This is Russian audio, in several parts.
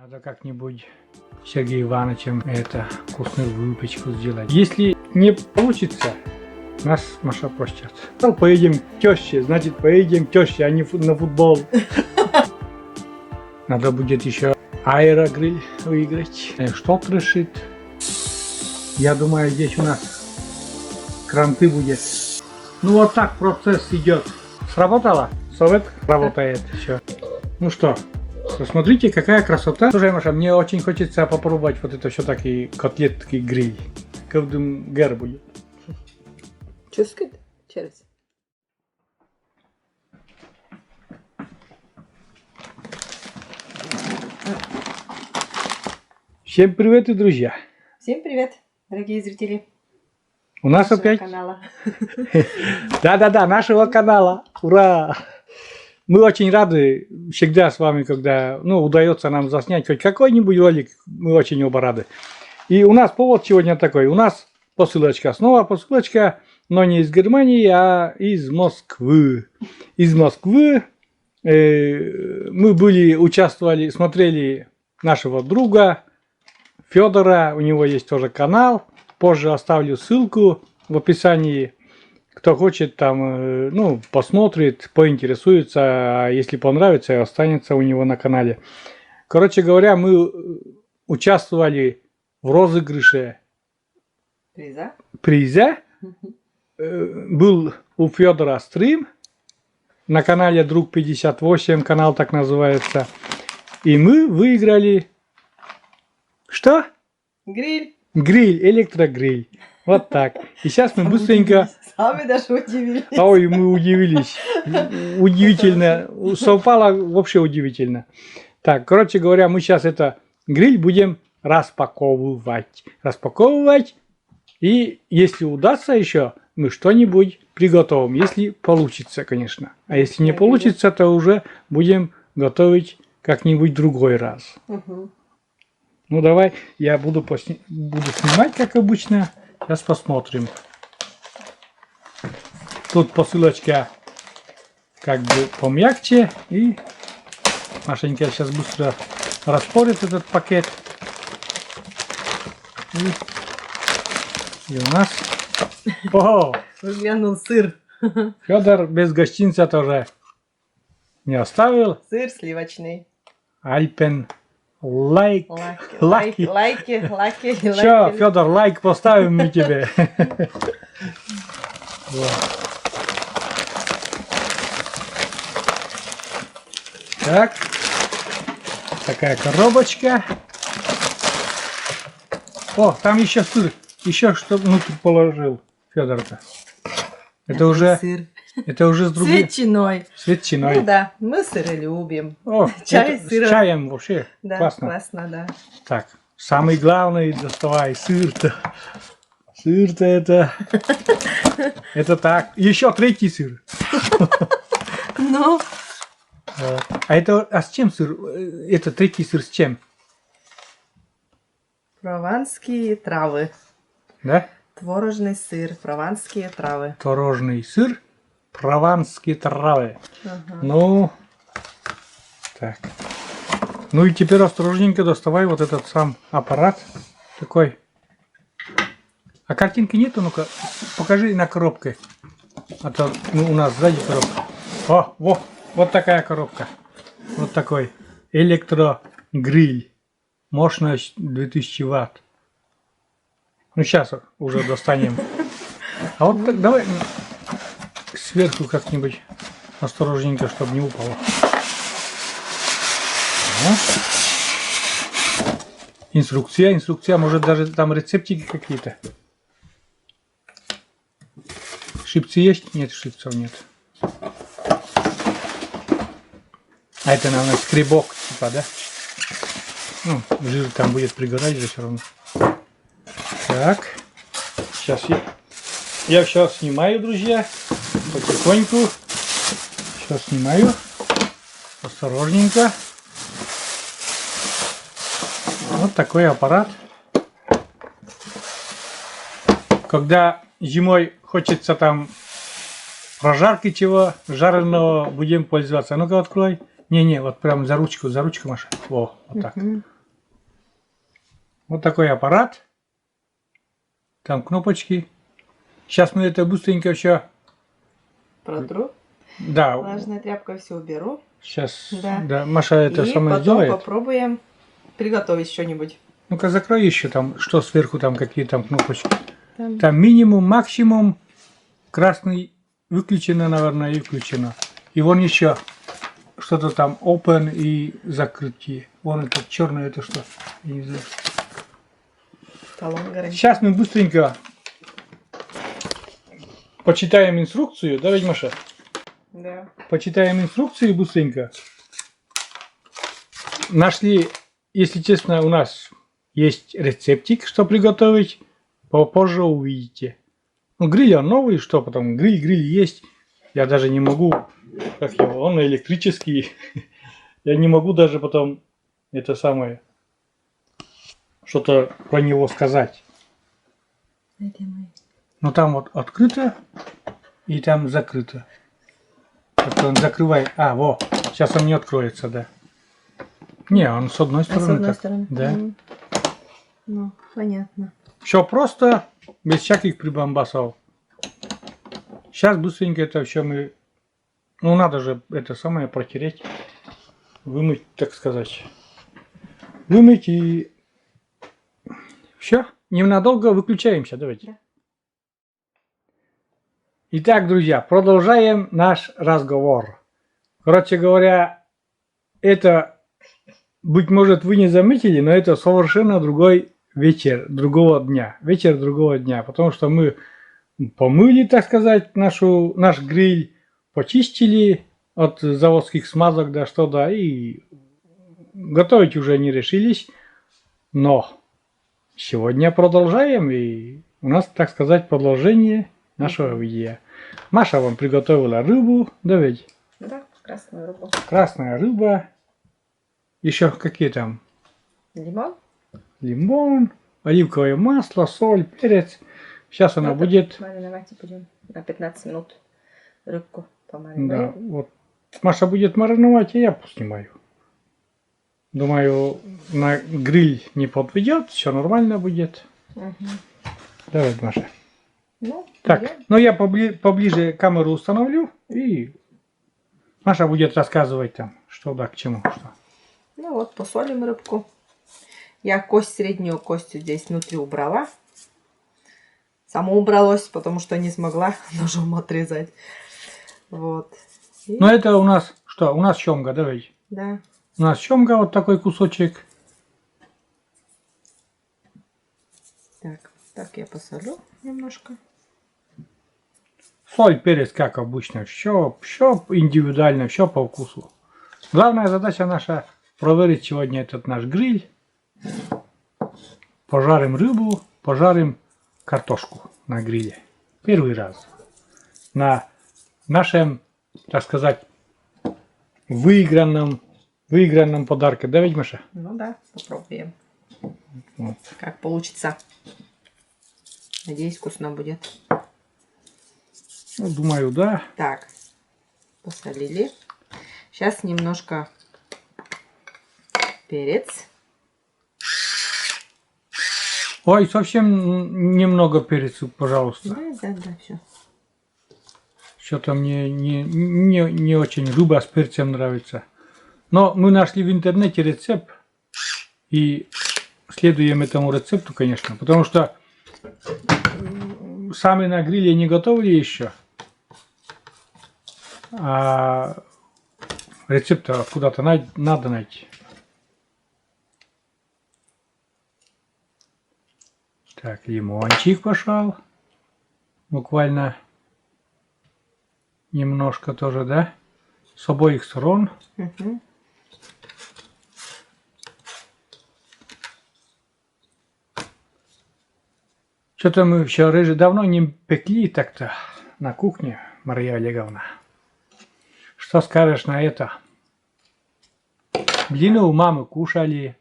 Надо как-нибудь с Сергеем Ивановичем это вкусную выпечку сделать. Если не получится, нас Маша простят. Ну, поедем к теще, значит поедем к теще, а не на футбол. Надо будет еще аэрогриль выиграть. Что-то решит. Я думаю, здесь у нас кранты будет. Ну вот так процесс идет. Сработало? Совет работает еще. Ну что, посмотрите, какая красота. Слушай, Маша, мне очень хочется попробовать вот это все-таки котлетки гриль. Кавдым гер будет. Чувствует? Через. Всем привет, друзья. Всем привет, дорогие зрители. У нас нашего опять... канала. Да-да-да, нашего канала. Ура! Мы очень рады всегда с вами, когда удается нам заснять хоть какой-нибудь ролик, мы очень оба рады. И у нас повод сегодня такой. У нас посылочка, снова посылочка, но не из Германии, а из Москвы. Из Москвы мы участвовали, смотрели нашего друга Федора, у него есть тоже канал. Позже оставлю ссылку в описании. Кто хочет, там, посмотрит, поинтересуется, а если понравится, останется у него на канале. Короче говоря, мы участвовали в розыгрыше приза. Был у Федора стрим на канале Друг 58, канал так называется. И мы выиграли... Что? Гриль. Гриль, электрогриль. Вот так. И сейчас мы быстренько... Сами даже удивились. Ой, мы удивились. Удивительно. Совпало вообще удивительно. Так, короче говоря, мы сейчас это гриль будем распаковывать. Распаковывать. И если удастся еще, мы что-нибудь приготовим. Если получится, конечно. А если не получится, то уже будем готовить как-нибудь другой раз. Угу. Ну давай, я буду снимать, как обычно. Сейчас посмотрим. Тут посылочка как бы помягче. И Машенька сейчас быстро распорит этот пакет. И у нас... О! Выглянул сыр. Федор без гостинца тоже не оставил. Сыр сливочный. Альпен. Лайки. Все, Федор, лайк поставим мы тебе. Так. Такая коробочка. О, там еще сыр. Еще что внутрь положил Федор-то. Это уже сыр. Это уже с другим. С ветчиной. Ну да, мы сыры любим. О, чай с сыром. С чаем вообще Да, классно. классно, да. Так, самый главный доставай сыр-то. Сыр-то это... Это так. Еще третий сыр. Ну. А с чем сыр? Это третий сыр с чем? Прованские травы. Да? Творожный сыр, прованские травы. Творожный сыр, прованские травы. Ага. Ну, так. Ну и теперь осторожненько доставай вот этот сам аппарат. Такой. А картинки нету? Ну-ка, покажи на коробке. А то у нас сзади коробка. О, вот такая коробка. Вот такой электрогриль. Мощность 2000 ватт. Ну, сейчас уже достанем. А вот так давай сверху как-нибудь осторожненько, чтобы не упало. Инструкция, может даже там рецептики какие-то. Шипцы есть? Нет, шипцев нет. А это, наверное, скребок, типа, да? Ну, жир там будет пригорать же все равно. Так, сейчас я сейчас снимаю, друзья, потихоньку. Сейчас снимаю, осторожненько. Вот такой аппарат. Когда зимой хочется там прожарки чего, жареного, будем пользоваться. Ну-ка открой. Не-не, вот прям за ручку, Маша. Во, вот так. Мгм. Вот такой аппарат. Там кнопочки. Сейчас мы это быстренько еще... Протру. Да, Влажной тряпкой все уберу. сейчас, Да. да, Маша это И самое потом сделает. попробуем приготовить что-нибудь. Ну-ка, закрой еще там, что сверху, там какие там кнопочки. Там. Там минимум, максимум. Красный выключено, наверное, и включено. И вон еще что-то там open и закрытие. Вон это черное, это что? Я не знаю. Талон гарантии. Сейчас мы быстренько почитаем инструкцию. Да, ведь, Маша? Да. Почитаем инструкцию быстренько. Нашли, если честно, у нас есть рецептик, что приготовить. Попозже увидите. Ну, гриль он новый, что потом? Гриль есть. Я даже не могу, как его, он электрический. Я не могу даже потом это самое, что-то про него сказать. Но там вот открыто и там закрыто. Как он закрывает. А, во, сейчас он не откроется, да. Не, он с одной стороны. С одной так. стороны. Да. Мгм. Ну, понятно. Все просто, без всяких прибамбасов. Сейчас быстренько это все мы... Ну, надо же это самое протереть. Вымыть, так сказать. Вымыть и... Все, ненадолго выключаемся. Давайте. Да. Итак, друзья, продолжаем наш разговор. Короче говоря, это, быть может, вы не заметили, но это совершенно другой вечер другого дня. Вечер другого дня, потому что мы помыли, так сказать, наш гриль, почистили от заводских смазок, да что да, и готовить уже не решились. Но сегодня продолжаем, и у нас, так сказать, продолжение нашего видео. Маша вам приготовила рыбу, да ведь? Да, красную рыбу. Красная рыба. Еще какие там? Лимон. Лимон, оливковое масло, соль, перец. Сейчас она Вот будет... Мариновать будем на 15 минут рыбку Да, помариновать. вот. Маша будет мариновать, а я поснимаю. Думаю, на гриль не подведет, все нормально будет. Угу. Давай, Маша. Ну, Так, берем. ну я поближе камеру установлю, и Маша будет рассказывать там, что да, к чему, что. Ну вот, посолим рыбку. Я кость, среднюю кость здесь внутри убрала. Само убралось, потому что не смогла ножом отрезать. Вот. И- Ну это у нас, что, у нас семга, давай. Да. У нас семга, вот такой кусочек. Так я посолю немножко. Соль, перец, как обычно, все индивидуально, все по вкусу. Главная задача наша проверить сегодня этот наш гриль. Пожарим рыбу, пожарим картошку на гриле. Первый раз. На нашем, так сказать, выигранном подарке. Да, ведь, Маша? Ну да, попробуем. Вот. Как получится. Надеюсь, вкусно будет. Ну, думаю, да. Так, посолили. Сейчас немножко перец. Ой, совсем немного перца, пожалуйста. Да, все. Что-то мне не очень рыба с перцем нравится. Но мы нашли в интернете рецепт. И следуем этому рецепту, конечно. Потому что сами на гриле не готовили еще. А рецепт откуда-то надо найти. Так, лимончик пошел. Буквально немножко тоже, да? С обоих сторон. Угу. Что-то мы все рыжи давно не пекли так-то на кухне, Мария Олеговна. Что скажешь на это? Блины у мамы кушали,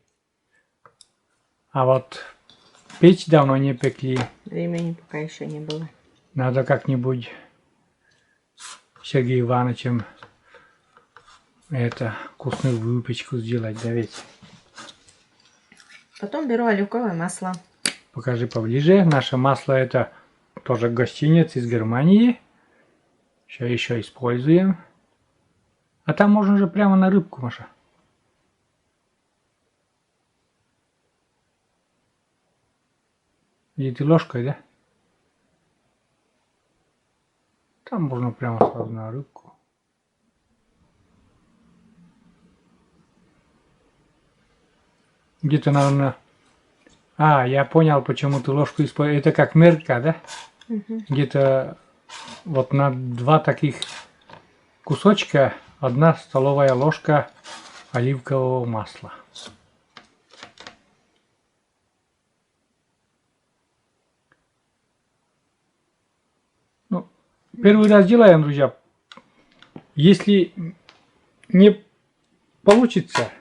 а вот печь давно не пекли. Времени пока еще не было. Надо как-нибудь с Сергеем Ивановичем это вкусную выпечку сделать, да ведь? Потом беру оливковое масло. Покажи поближе. Наше масло это тоже гостиниц из Германии. Сейчас еще используем. А там можно же прямо на рыбку, Маша. Или ты ложкой, да? Там можно прямо сразу на рыбку. Где-то, наверное... А, я понял, почему ты ложку используешь. Это как мерка, да? Угу. Где-то вот на 2 таких кусочка 1 столовая ложка оливкового масла. Ну, первый раз делаем, друзья. Если не получится,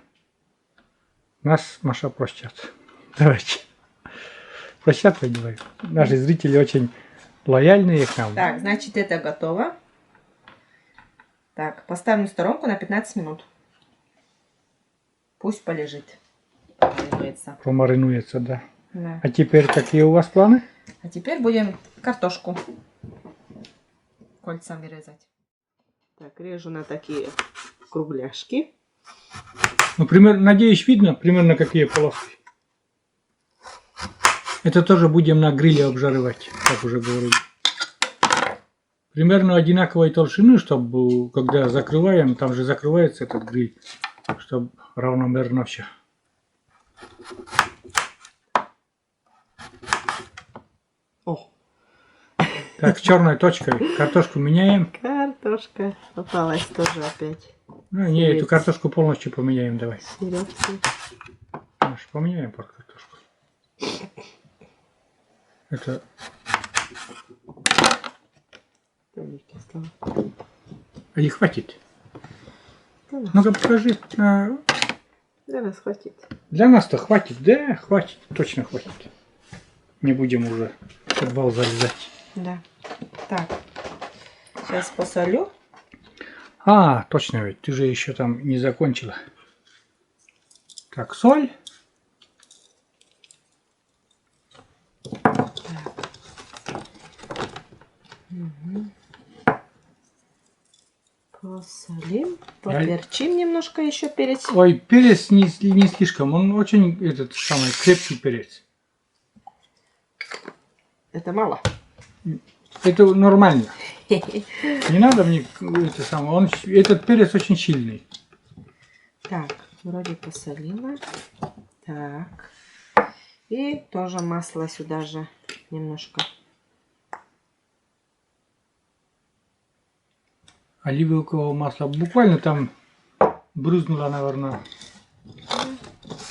нас Маша простят. Давайте. Простят, я говорю. Наши зрители очень лояльные к нам. Так, значит, это готово. Так, поставим на сторонку на 15 минут. Пусть полежит. Помаринуется. Промаринуется, да. Да. А теперь какие у вас планы? А теперь будем картошку кольцами резать. Так, режу на такие кругляшки. Ну, примерно, надеюсь, видно примерно какие полоски. Это тоже будем на гриле обжаривать, как уже говорили. Примерно одинаковой толщины, чтобы когда закрываем, там же закрывается этот гриль, чтобы равномерно все. О, Так, черной точкой картошку меняем. картошка попалась тоже опять. Ну, не, эту картошку полностью поменяем, давай. Середки. Маш, поменяем под картошку. Это... А не хватит. Ну-ка покажи. Для нас хватит. Для нас-то хватит, да, хватит, точно хватит. Не будем уже подвал залезать. Да. Так. Сейчас посолю. А, точно ведь, ты же еще там не закончила. Так, соль. Посолим. Поперчим немножко еще перец. Ой, перец не слишком, он очень этот самый крепкий перец. Это мало. Это нормально. Не надо мне это самое. Этот перец очень сильный. Так, вроде посолила. Так. И тоже масло сюда же немножко. Оливкового масла. Буквально там брызнула, наверное,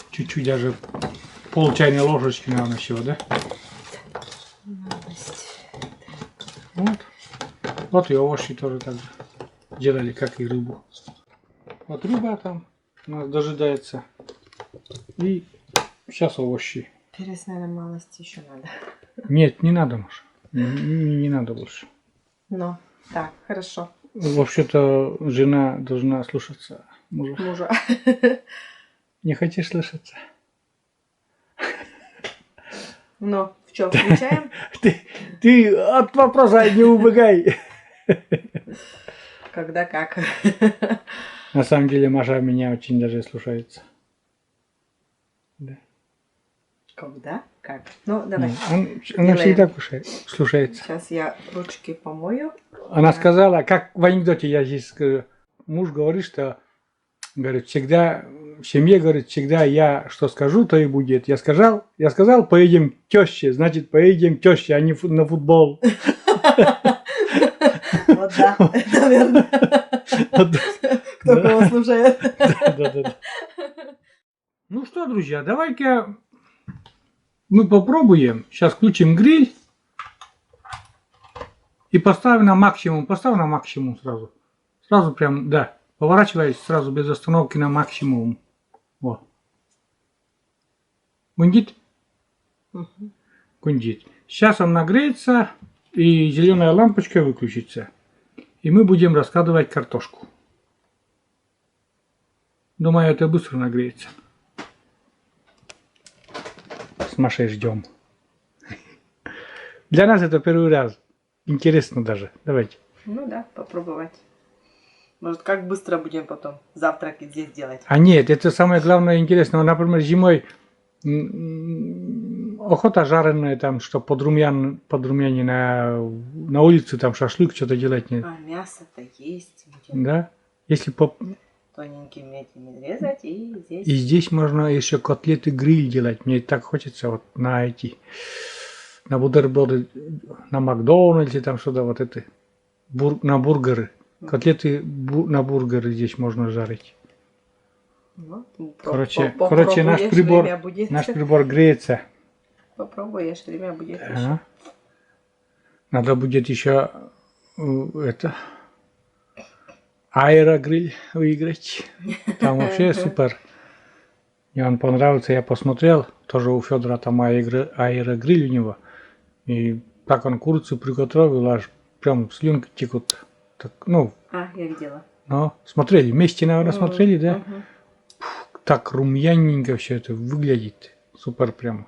чуть-чуть, даже пол чайной ложечки, наверное, всего, да? Вот. Вот и овощи тоже так же делали, как и рыбу. Вот рыба там у нас дожидается. И сейчас овощи. Перец, наверное, малости еще надо. Нет, не надо, Маша. Не надо больше. Ну, так, хорошо. Вообще-то жена должна слушаться мужа. Мужа. Не хочешь слушаться? Ну, в чем включаем? Ты от вопроса не убегай. Когда как. На самом деле Маша меня очень даже слушается. Да. Когда как. Ну, давай. Она всегда слушается. Сейчас я ручки помою. Она сказала, как в анекдоте я здесь скажу, муж говорит, что говорит, всегда в семье, говорит, всегда я что скажу, то и будет. Я сказал, поедем к теще, значит, поедем к теще, а не на футбол. Вот да, наверное. Кто кого слушает. Да. Ну что, друзья, давайте мы попробуем. Сейчас включим гриль. И поставим на максимум. Поставь на максимум сразу. Сразу прям, да. Поворачиваясь сразу без остановки на максимум. Вот. Гундит? Гундит. Сейчас он нагреется. И зеленая лампочка выключится. И мы будем раскладывать картошку. Думаю, это быстро нагреется. С Машей ждем. Для нас это первый раз. Интересно даже. Давайте. Ну да, попробовать. Может, как быстро будем потом завтраки здесь делать? А нет, это самое главное интересное. Например, зимой охота жареная, там, что подрумяне на улице, там шашлык что-то делать нет. А мясо-то есть. Будем Да? Если тоненькими этими резать и здесь. И здесь можно еще котлеты гриль делать. Мне так хочется вот на эти, на бутерброды, на Макдональдсе, там что-то вот это, на бургеры. Котлеты на бургеры здесь можно жарить. Ну, Короче, попробуешь, наш время будет. прибор греется. Попробуешь, время будет. Ага. Надо будет еще это аэрогриль выиграть. Там вообще супер. Мне он понравился, я посмотрел. Тоже у Федора там аэрогриль у него. И так он курицу приготовил, аж прям слюнки текут. Так, ну, А, я видела. ну, смотрели, вместе, наверное, смотрели, да? Мгм. Так румяненько все это выглядит. Супер прям.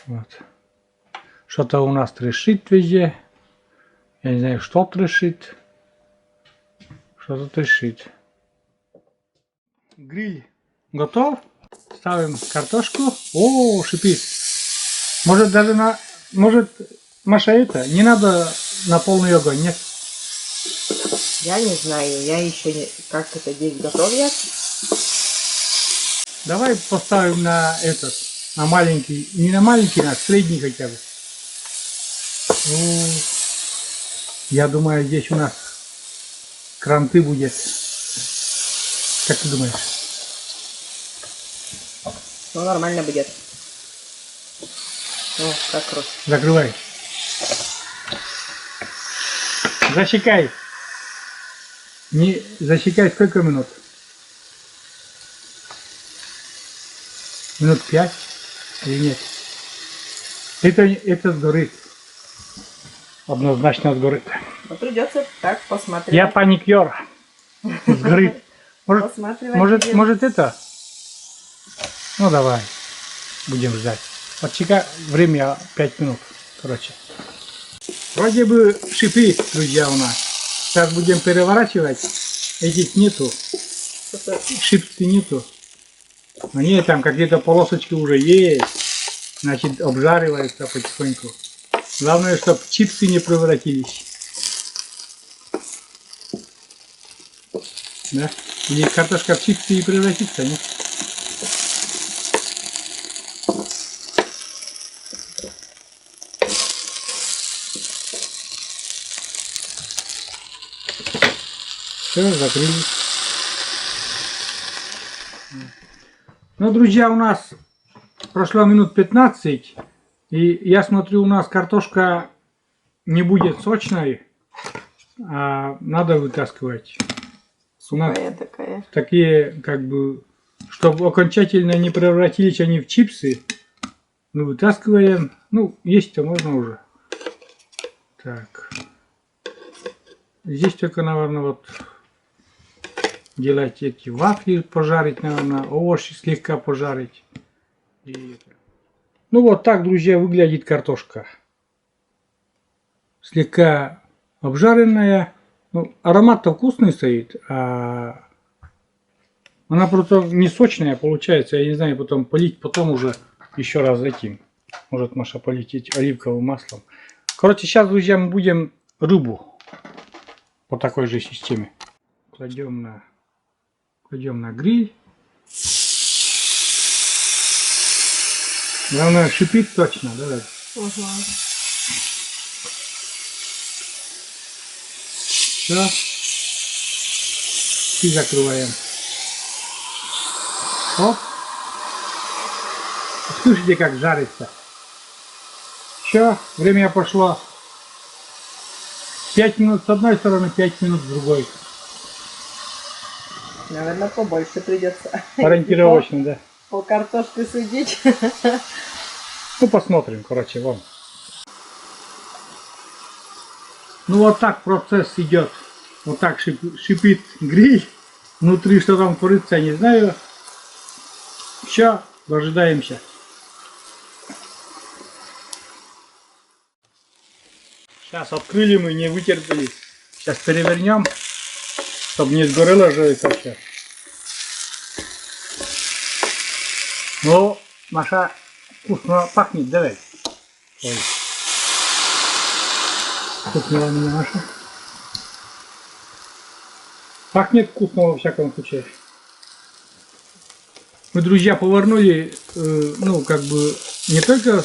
Вот. Что-то у нас трещит везде. Я не знаю, что трещит. Что-то трещит. Гриль готов. Ставим картошку. О, шипит. Может даже может, Маша, это не надо на полный огонь, нет? Я не знаю, я еще не... Как это здесь готовят? Давай поставим на этот, на маленький, не на маленький, а средний хотя бы. О, я думаю, здесь у нас кранты будет. Как ты думаешь? Ну, нормально будет. О, как круто. Закрывай. Засекай. Не засекай сколько минут? Минут 5 или нет? Это сгорит. Однозначно сгорит. Ну, придется так посмотреть. Я паникер. Сгорит. Посматривать. Может это? Ну давай. Будем ждать. Отсека время 5 минут. Короче. Вроде бы шипит, друзья, у нас. Сейчас будем переворачивать. Этих нету. Шипсы нету. Но нет, там какие-то полосочки уже есть. Значит, обжаривается потихоньку. Главное, чтобы чипсы не превратились. Да? Или картошка в чипсы и превратится, нет? Все, закрыли. Ну, друзья, у нас прошло минут 15. И я смотрю, у нас картошка не будет сочной. А надо вытаскивать. Сухая такая. Такие, как бы, чтобы окончательно не превратились они в чипсы. Мы вытаскиваем. Ну, есть-то можно уже. Так. Здесь только, наверное, вот делать эти вафли, пожарить, наверное, овощи слегка пожарить. И... Ну вот так, друзья, выглядит картошка. Слегка обжаренная. Ну, аромат-то вкусный стоит, а она просто не сочная получается. Я не знаю, потом полить, потом уже еще раз этим. Может, Маша полить оливковым маслом. Короче, сейчас, друзья, мы будем рыбу по такой же системе. Кладем на гриль. Главное, шипит точно, да? Угу. Все. И закрываем. Оп. Слушайте, как жарится. Все, время пошло. 5 минут с одной стороны, 5 минут с другой. Наверное, побольше придется. Ориентировочно, да. По картошке судить. Ну, посмотрим, короче, вон. Ну, вот так процесс идет. Вот так шипит гриль. Внутри что там творится, не знаю. Все, дожидаемся. Сейчас открыли мы, не вытерпели. Сейчас перевернем, чтобы не сгорело же это все. Ну, Маша, вкусно пахнет, давай. Ой. Вкусная меня Маша. Пахнет вкусно во всяком случае. Мы, друзья, повернули, ну, как бы, не только,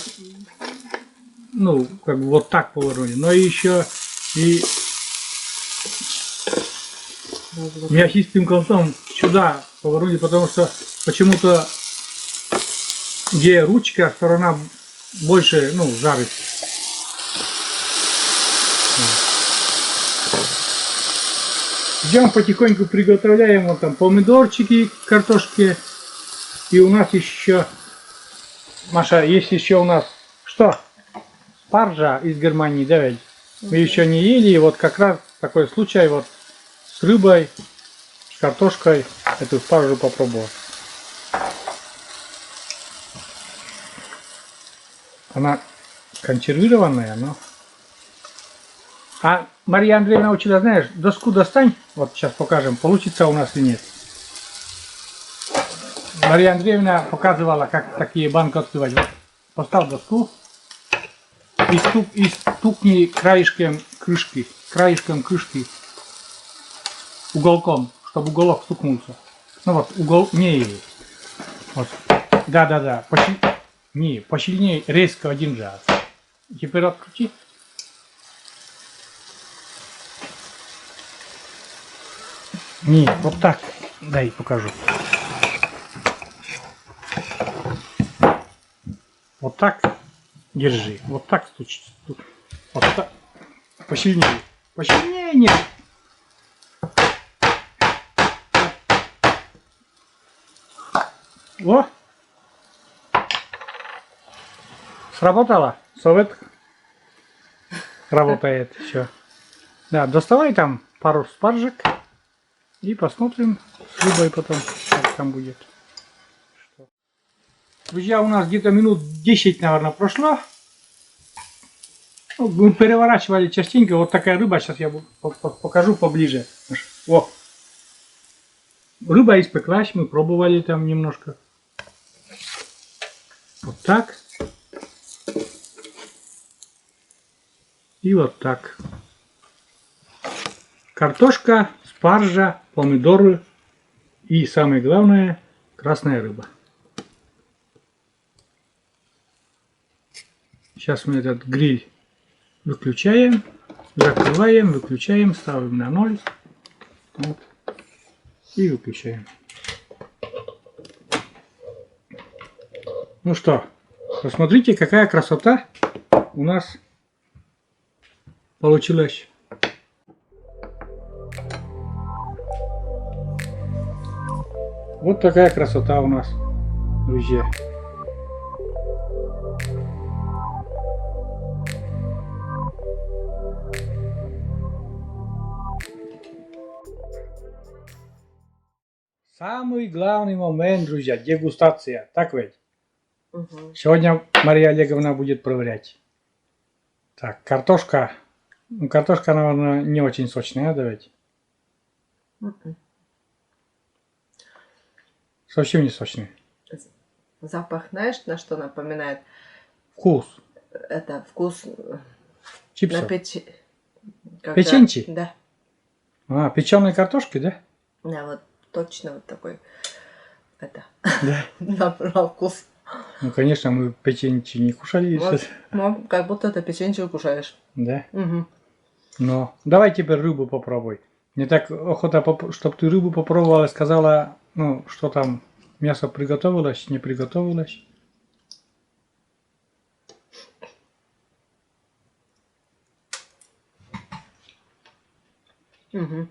ну, как бы вот так повернули, но и еще и мясистым концом сюда повернули, потому что почему-то, где ручка, сторона больше, ну, жарит. Идем потихоньку приготовляем вот там помидорчики к картошке. И у нас еще, Маша, есть еще у нас, что? Спаржа из Германии, да ведь? Мы еще не ели, и вот как раз такой случай вот с рыбой, с картошкой эту спаржу попробовал. Она консервированная, но... А Мария Андреевна учила, знаешь, доску достань, вот сейчас покажем, получится у нас или нет. Мария Андреевна показывала, как такие банки открывать. Вот, поставь доску и стукни краешком крышки, уголком, чтобы уголок стукнулся. Ну вот, угол, не, вот, да, не, посильнее, резко один раз. Теперь открути. Не, вот так, дай покажу. Вот так держи, вот так стучи. Вот так. Посильнее. Посильнее нет. О! Сработало. Совет работает. Все. Да, доставай там пару спаржек и посмотрим с рыбой потом, как там будет. Друзья, у нас где-то минут 10, наверное, прошло. Ну, мы переворачивали частенько. Вот такая рыба. Сейчас я покажу поближе. О! Рыба испеклась. Мы пробовали там немножко. Вот так. И вот так. Картошка, спаржа, помидоры и, самое главное, красная рыба. Сейчас мы этот гриль выключаем, закрываем, выключаем, ставим на 0. Вот. И выключаем. Ну что, посмотрите, какая красота у нас получилась. Вот такая красота у нас, друзья. Самый главный момент, друзья, дегустация. Так ведь? Угу. Сегодня Мария Олеговна будет проверять. Так, картошка. Ну, картошка, наверное, не очень сочная, да ведь? Совсем не сочная. Запах, знаешь, на что напоминает? Вкус. Это вкус чипсов. На Печеньки? Да. А, печеной картошки, да? Да, вот точно вот такой. Это. Да. На вкус. Ну, конечно, мы печеньки не кушали. Вот, ну, как будто ты печенье кушаешь. Да? Угу. Ну, давай теперь рыбу попробуй. Мне так охота, чтобы ты рыбу попробовала и сказала, ну, что там, мясо приготовилось, не приготовилось. Угу.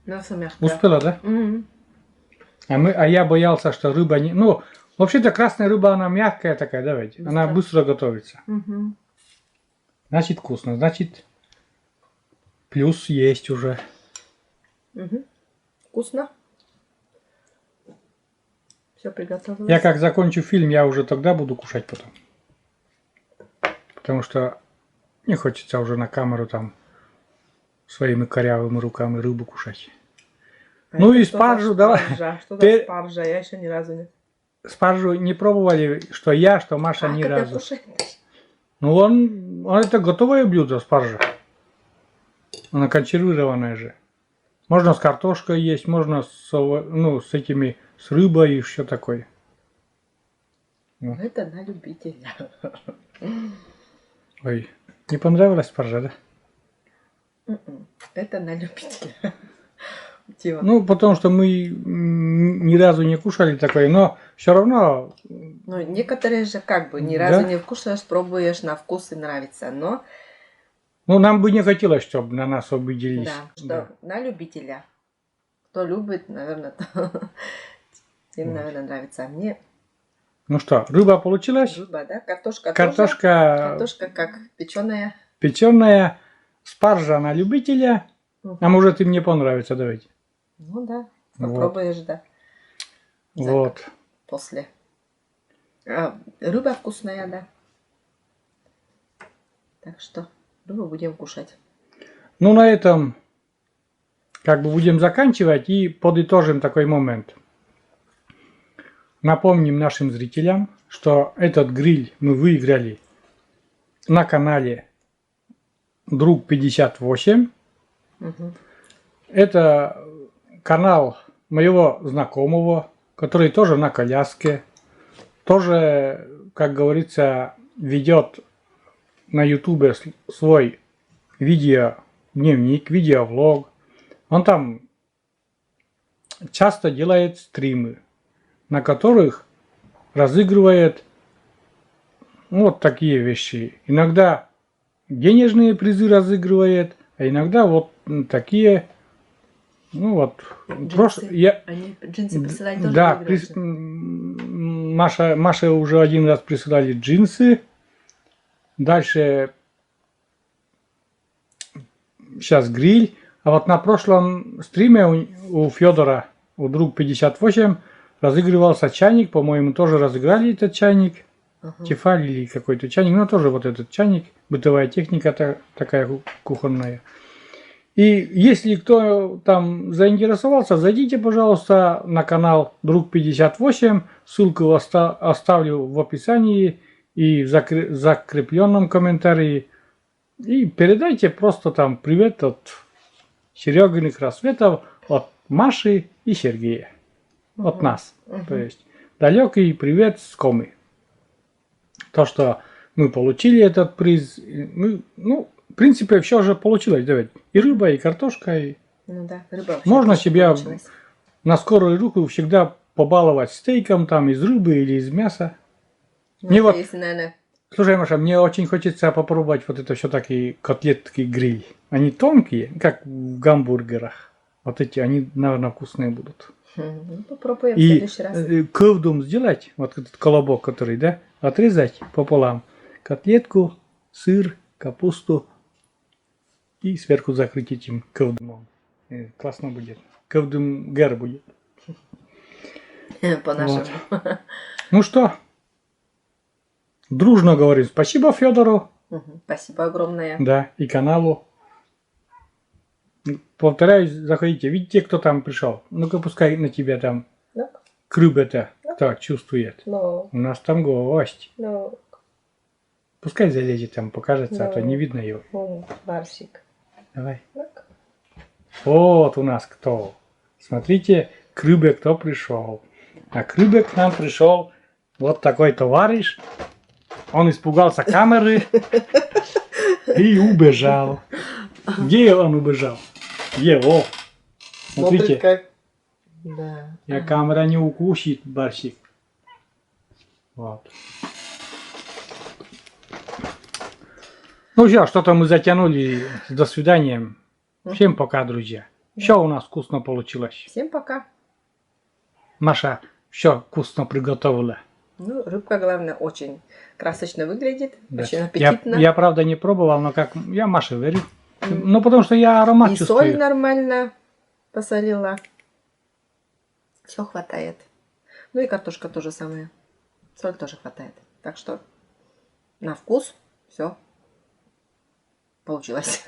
Мясо мягкое. Успела, да? Угу. А я боялся, что рыба не... Ну, вообще-то красная рыба, она мягкая такая, да ведь? Она быстро готовится. Угу. Значит, вкусно. Значит, плюс есть уже. Угу. Вкусно. Все приготовилось. Я как закончу фильм, я уже тогда буду кушать потом. Потому что не хочется уже на камеру там своими корявыми руками рыбу кушать. А Ну это и что за спаржу давай. спаржа? Что Ты- за спаржа? Я еще ни разу не... Спаржу не пробовали, что я, что Маша Как ни это разу. кушать? Ну он это готовое блюдо, спаржа. Она консервированная же. Можно с картошкой есть, можно с этими, с рыбой и все такое. Ну, это на любителя. Ой, не понравилась спаржа, да? Это на любителя. Тима. Ну, потому что мы ни разу не кушали такое, но все равно, Ну, некоторые же как бы ни Да. разу не кушаешь, пробуешь на вкус и нравится. Но, ну, нам бы не хотелось, чтобы на нас обиделись. да, что Да. на любителя. Кто любит, наверное, им, наверное, нравится. А мне Ну что, рыба получилась? рыба, да? Картошка тоже. Картошка Картошка как печеная. печеная, спаржа на любителя. Мгм. А может и мне понравится, давайте. Ну да, Вот. попробуешь, да. Вот. После. А, рыба вкусная, да. Так что рыбу будем кушать. Ну, на этом как бы будем заканчивать и подытожим такой момент. Напомним нашим зрителям, что этот гриль мы выиграли на канале Друг 58. Мгм. Это канал моего знакомого, который тоже на коляске, тоже, как говорится, ведет на ютубе свой видеодневник, видеовлог. Он там часто делает стримы, на которых разыгрывает вот такие вещи. Иногда денежные призы разыгрывает, а иногда вот такие, ну вот, Джинсы. просто я, Они джинсы присылали тоже да, выигрыши. Маша уже один раз присылали джинсы, дальше сейчас гриль, а вот на прошлом стриме у Федора, у Друг 58, разыгрывался чайник, по-моему, тоже разыграли этот чайник. Ага. Тефаль или какой-то чайник, но тоже вот этот чайник, бытовая техника такая кухонная. И если кто там заинтересовался, зайдите, пожалуйста, на канал Друг 58, ссылку оставлю в описании и в закрепленном комментарии. И передайте просто там привет от Серегиных рассветов, от Маши и Сергея. От нас. То есть далекий привет с Комы. То, что мы получили этот приз, ну, в принципе, все уже получилось, давайте. И рыба, и картошка, и Ну да, рыба вообще можно отлично себя получилась. на скорую руку всегда побаловать стейком там из рыбы или из мяса. Ну, Мне это вот- если, наверное, Слушай, Маша, мне очень хочется попробовать вот это все-таки котлетки гриль. Они тонкие, как в гамбургерах. Вот эти, они, наверное, вкусные будут. ну, попробуем в И следующий раз. ковдум сделать, вот этот колобок, который, да, отрезать пополам. Котлетку, сыр, капусту и сверху закрыть этим ковдумом. Классно будет. Ковдумгер будет. По-нашему. Ну что, дружно говорим спасибо Федору, Спасибо огромное. да, и каналу. Повторяюсь, заходите, видите, кто там пришел. Ну-ка, пускай на тебя там Ну, крыб-то кто чувствует. ну, У нас там гость. ну, Пускай залезет там, покажется, а то Ну. не видно его. Барсик. Давай. Так. Вот у нас кто. Смотрите, к рыбе кто пришел. А к рыбе к нам пришел вот такой товарищ. Он испугался камеры и убежал. Где он убежал? Где? О! Смотрите, как. Да. я камера не укусит, барсик. Вот. Ну все, что-то мы затянули. До свидания. Всем пока, друзья. Все у нас вкусно получилось. Всем пока. Маша все вкусно приготовила. Ну, рыбка, главное, очень красочно выглядит. Да. Очень Я, аппетитно. я, правда, не пробовал, но как я Маше верю. Ну, потому что я аромат И чувствую. соль нормально посолила. Все хватает. Ну и картошка тоже самое. Соль тоже хватает. Так что на вкус все получилось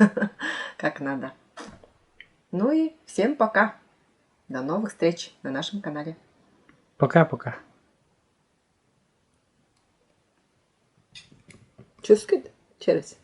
как надо. Ну и всем пока. До новых встреч на нашем канале. Пока-пока. Чувствует? Через.